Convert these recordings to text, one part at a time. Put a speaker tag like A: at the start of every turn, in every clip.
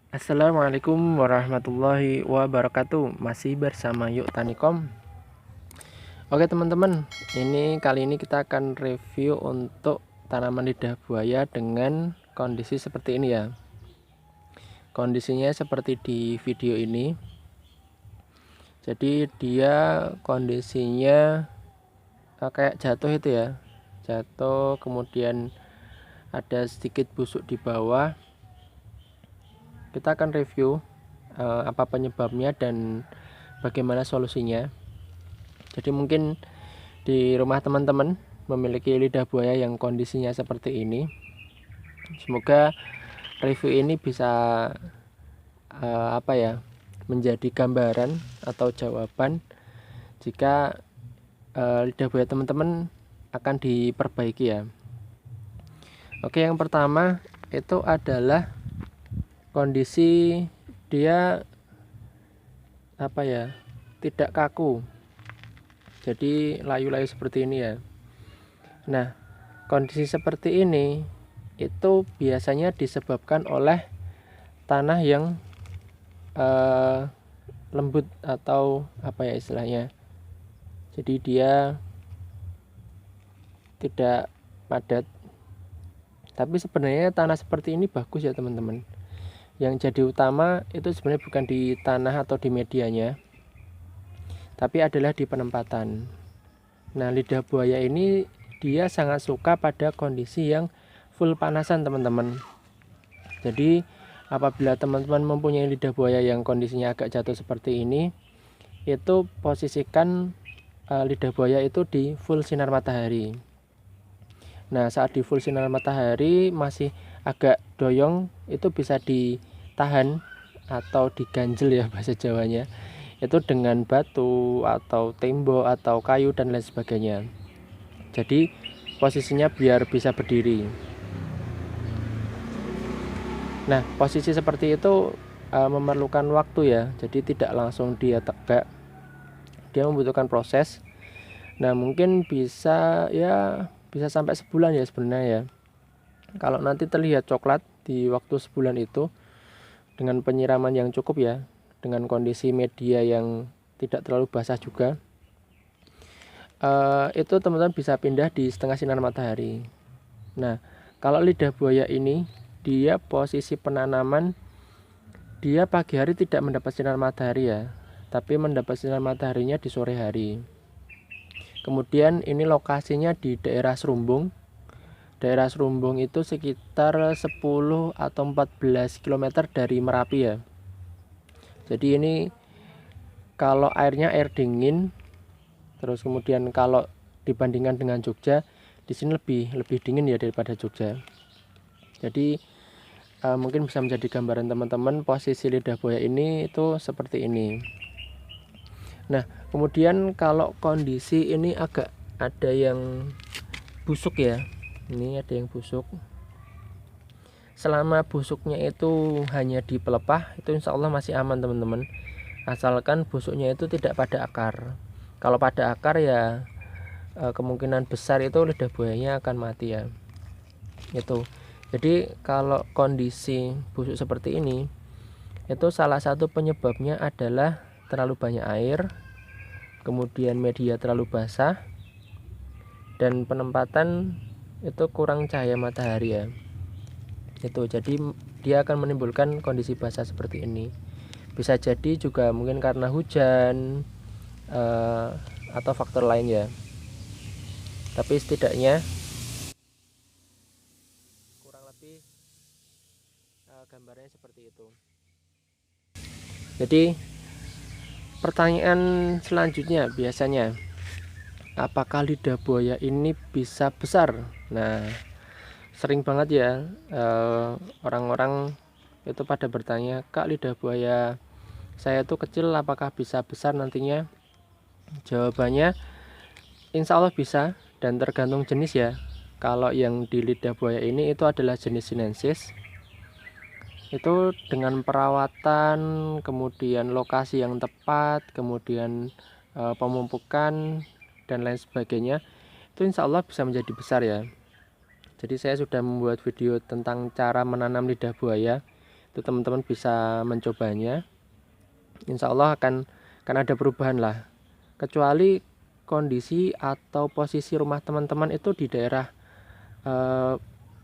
A: Assalamualaikum warahmatullahi wabarakatuh. Masih bersama Yuk Tanikom. Oke teman-teman, kali ini kita akan review untuk tanaman lidah buaya dengan kondisi seperti ini ya. Kondisinya seperti di video ini. Jadi dia kondisinya kayak jatuh itu ya. Jatuh, kemudian ada sedikit busuk di bawah. Kita akan review apa penyebabnya dan bagaimana solusinya. Jadi mungkin di rumah teman-teman memiliki lidah buaya yang kondisinya seperti ini. Semoga review ini bisa menjadi gambaran atau jawaban jika lidah buaya teman-teman akan diperbaiki ya. Oke, yang pertama itu adalah kondisi dia tidak kaku. Jadi layu-layu seperti ini ya. Nah, kondisi seperti ini itu biasanya disebabkan oleh tanah yang lembut atau istilahnya. Jadi dia tidak padat. Tapi sebenarnya tanah seperti ini bagus ya teman-teman. Yang jadi utama itu sebenarnya bukan di tanah atau di medianya, tapi adalah di penempatan. Nah, lidah buaya ini dia sangat suka pada kondisi yang full panasan teman-teman. Jadi apabila teman-teman mempunyai lidah buaya yang kondisinya agak jatuh seperti ini, itu posisikan lidah buaya itu di full sinar matahari. Nah, saat di full sinar matahari masih agak doyong, itu bisa ditahan atau diganjel ya bahasa Jawanya. Itu dengan batu atau tembok atau kayu dan lain sebagainya. Jadi posisinya biar bisa berdiri. Nah, posisi seperti itu memerlukan waktu ya. Jadi tidak langsung dia tegak. Dia membutuhkan proses. Nah, mungkin bisa sampai sebulan ya sebenarnya ya. Kalau nanti terlihat coklat di waktu sebulan itu dengan penyiraman yang cukup ya, dengan kondisi media yang tidak terlalu basah juga, itu teman-teman bisa pindah di setengah sinar matahari. Nah, kalau lidah buaya ini dia posisi penanaman, dia pagi hari tidak mendapat sinar matahari ya, tapi mendapat sinar mataharinya di sore hari. Kemudian ini lokasinya di daerah Serumbung. Daerah Serumbung itu sekitar 10 atau 14 km dari Merapi ya. Jadi ini kalau airnya air dingin, terus kemudian kalau dibandingkan dengan Jogja, di sini lebih dingin ya daripada Jogja. Jadi mungkin bisa menjadi gambaran teman-teman posisi lidah buaya ini itu seperti ini. Nah, kemudian kalau kondisi ini agak ada yang busuk ya. Ini ada yang busuk. Selama busuknya itu hanya di pelepah, itu insya Allah masih aman teman-teman. Asalkan busuknya itu tidak pada akar. Kalau pada akar ya kemungkinan besar itu lidah buayanya akan mati ya. Itu. Jadi kalau kondisi busuk seperti ini, itu salah satu penyebabnya adalah terlalu banyak air, kemudian media terlalu basah, dan penempatan itu kurang cahaya matahari ya. Itu jadi dia akan menimbulkan kondisi basah seperti ini. Bisa jadi juga mungkin karena hujan atau faktor lain ya. Tapi setidaknya kurang lebih gambarnya seperti itu. Jadi pertanyaan selanjutnya biasanya, apakah lidah buaya ini bisa besar? Nah, sering banget ya orang-orang itu pada bertanya, Kak, lidah buaya saya tuh kecil, apakah bisa besar nantinya? Jawabannya insya Allah bisa, dan tergantung jenis ya. Kalau yang di lidah buaya ini itu adalah jenis sinensis. Itu dengan perawatan, kemudian lokasi yang tepat, kemudian pemupukan dan lain sebagainya, itu insya Allah bisa menjadi besar ya. Jadi saya sudah membuat video tentang cara menanam lidah buaya. Itu Itu teman-teman bisa mencobanya. Insya Allah akan ada perubahan lah. Kecuali kondisi atau posisi rumah teman-teman itu di daerah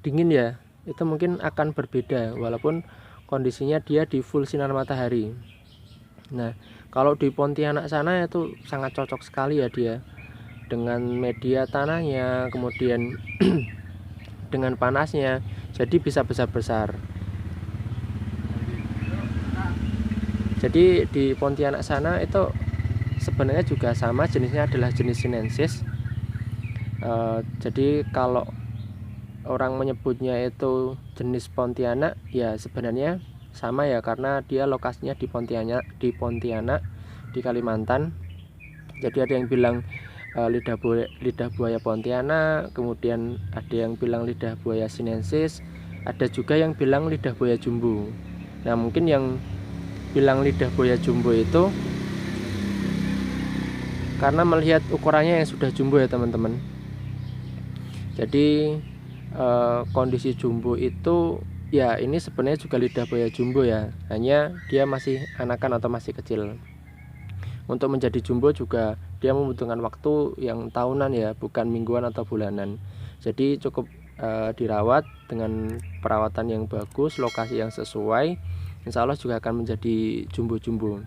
A: dingin ya, itu mungkin akan berbeda walaupun kondisinya dia di full sinar matahari. Nah, kalau di Pontianak sana itu sangat cocok sekali ya dia, dengan media tanahnya, kemudian dengan panasnya, jadi bisa besar-besar. Jadi di Pontianak sana itu sebenarnya juga sama, jenisnya adalah jenis sinensis. Jadi kalau orang menyebutnya itu jenis Pontianak, ya sebenarnya sama ya, karena dia lokasinya di Pontianak di Kalimantan. Jadi ada yang bilang lidah buaya Pontianak, kemudian ada yang bilang lidah buaya sinensis, ada juga yang bilang lidah buaya jumbo. Nah, mungkin yang bilang lidah buaya jumbo itu karena melihat ukurannya yang sudah jumbo ya teman-teman. Jadi kondisi jumbo itu ya ini sebenarnya juga lidah buaya jumbo ya, hanya dia masih anakan atau masih kecil. Untuk menjadi jumbo juga dia membutuhkan waktu yang tahunan ya, bukan mingguan atau bulanan. Jadi cukup dirawat dengan perawatan yang bagus, lokasi yang sesuai, insya Allah juga akan menjadi jumbo-jumbo.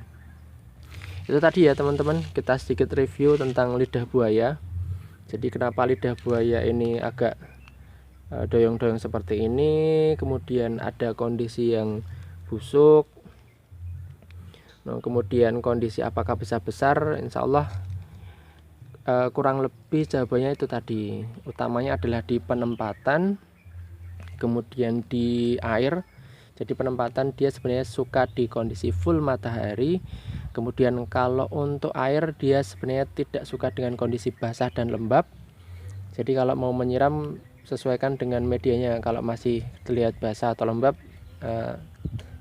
A: Itu tadi ya teman-teman, kita sedikit review tentang lidah buaya. Jadi kenapa lidah buaya ini agak doyong-doyong seperti ini, kemudian ada kondisi yang busuk. Nah, kemudian kondisi apakah bisa besar, insya Allah kurang lebih jawabannya itu tadi. Utamanya adalah di penempatan, kemudian di air. Jadi penempatan dia sebenarnya suka di kondisi full matahari. Kemudian kalau untuk air dia sebenarnya tidak suka dengan kondisi basah dan lembab. Jadi kalau mau menyiram sesuaikan dengan medianya. Kalau masih terlihat basah atau lembab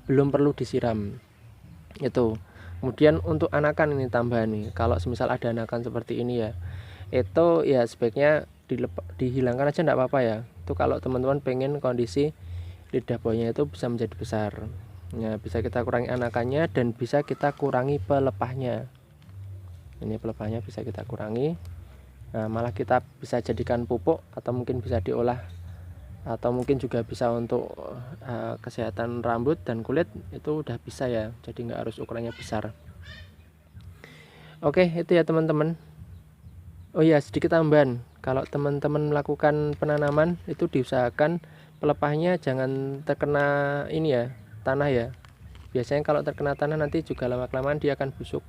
A: belum perlu disiram. Itu. Kemudian untuk anakan ini tambahan nih, kalau semisal ada anakan seperti ini ya, itu ya sebaiknya dihilangkan aja, enggak apa-apa ya. Itu kalau teman-teman pengen kondisi lidah buayanya itu bisa menjadi besar. Ya, bisa kita kurangi anakannya dan bisa kita kurangi pelepahnya. Ini pelepahnya bisa kita kurangi. Nah, malah kita bisa jadikan pupuk atau mungkin bisa diolah, atau mungkin juga bisa untuk kesehatan rambut dan kulit, itu udah bisa ya, jadi nggak harus ukurannya besar. Oke, itu ya teman-teman. Oh iya, sedikit tambahan, kalau teman-teman melakukan penanaman itu diusahakan pelepahnya jangan terkena ini ya, tanah ya. Biasanya kalau terkena tanah nanti juga lama-kelamaan dia akan busuk.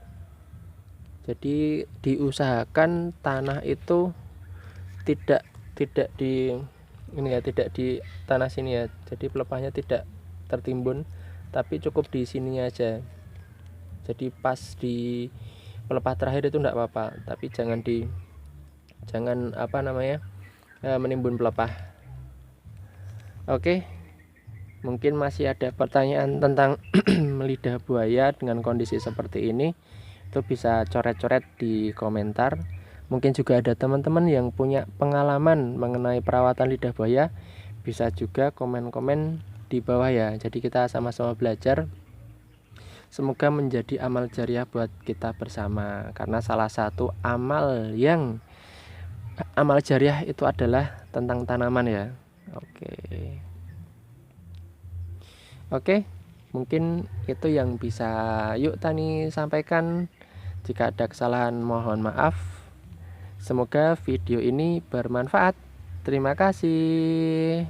A: Jadi diusahakan tanah itu tidak di ini ya, tidak di tanah sini ya. Jadi pelepahnya tidak tertimbun, tapi cukup di sininya aja. Jadi pas di pelepah terakhir itu enggak apa-apa, tapi jangan menimbun pelepah. Oke. Mungkin masih ada pertanyaan tentang lidah buaya dengan kondisi seperti ini, itu bisa coret-coret di komentar. Mungkin juga ada teman-teman yang punya pengalaman mengenai perawatan lidah buaya, bisa juga komen-komen di bawah ya. Jadi kita sama-sama belajar. Semoga menjadi amal jariah buat kita bersama, karena salah satu amal jariah itu adalah tentang tanaman ya. Oke, mungkin itu yang bisa Yuk Tani sampaikan. Jika ada kesalahan mohon maaf. Semoga video ini bermanfaat. Terima kasih.